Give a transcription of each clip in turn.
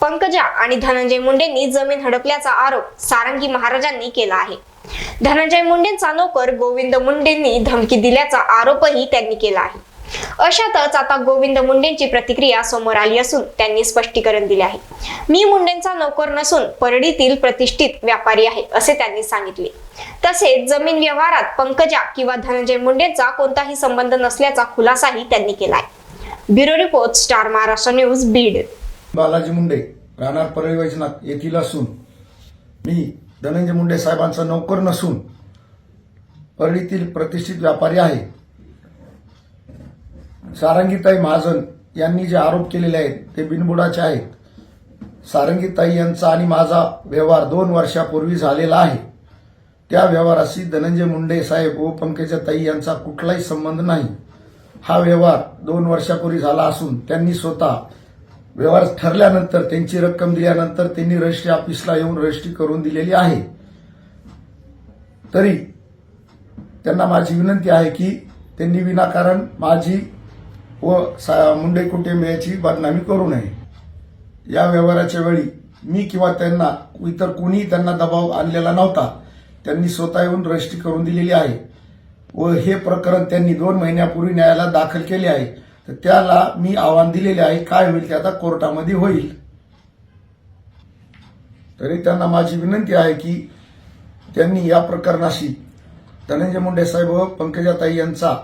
पंकजा आणि धनंजय मुंडेंनी जमीन हडपल्याचा आरोप सारंगी महाराजांनी केला आहे। धनंजय मुंडेंचा नोकर गोविंद मुंडेंनी धमकी दिल्याचा आरोपही त्यांनी केला आहे। अशातच आता गोविंद मुंडेंची प्रतिक्रिया समोर आली असून त्यांनी स्पष्टीकरण दिले आहे। मी मुंडेंचा नोकर नसून परळीतील प्रतिष्ठित व्यापारी आहे असे त्यांनी सांगितले। तसेच जमीन व्यवहारात पंकजा किंवा धनंजय मुंडेंचा कोणताही संबंध नसल्याचा खुलासाही त्यांनी केला आहे। Bureau report, star Maharashtra news, Beed. Balaji Munde राहणार परळी वैजनाथ येथील असून मी धनंजय मुंडे साहेबांचा नोकर नसून परळीतील प्रतिष्ठित व्यापारी आहे। सारंगीताई महाजन यांनी जे आरोप केलेले आहेत ते बिनबुडाचे आहेत। सारंगीताई यांचा आणि माझा व्यवहार 2 वर्षापूर्वी झालेला आहे। त्या व्यवहाराशी धनंजय मुंडे साहेब व पंकजाताई यांचा कुठलाही संबंध नाही। हा व्यवहार 2 वर्षापूर्वी झाला असून त्यांनी स्वतः व्यवहार ठरल्यानंतर त्यांची रक्कम दिल्यानंतर त्यांनी रजिस्ट्री ऑफिसला येऊन रजिस्ट्री करून दिलेली आहे। तरी त्यांना माझी विनंती आहे की त्यांनी विनाकारण माझी व मुंडे कुटुंबियाची बदनामी करू नये। या व्यवहाराच्या वेळी मी किंवा त्यांना इतर कोणीही त्यांना दबाव आणलेला नव्हता। त्यांनी स्वतः येऊन रजिस्ट्री करून दिलेली आहे व हे प्रकरण त्यांनी 2 महिन्यापूर्वी न्यायालयात दाखल केले आहे। तर त्याला मी आव्हान दिलेले आहे, काय होईल ते आता कोर्टामध्ये होईल। तरी त्यांना माझी विनंती आहे की त्यांनी या प्रकरणाशी धनंजय मुंडे साहेब व पंकजाताई यांचा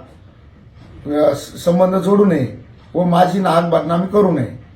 संबंध जोडू नये व माझी नाहक बदनामी करू नये।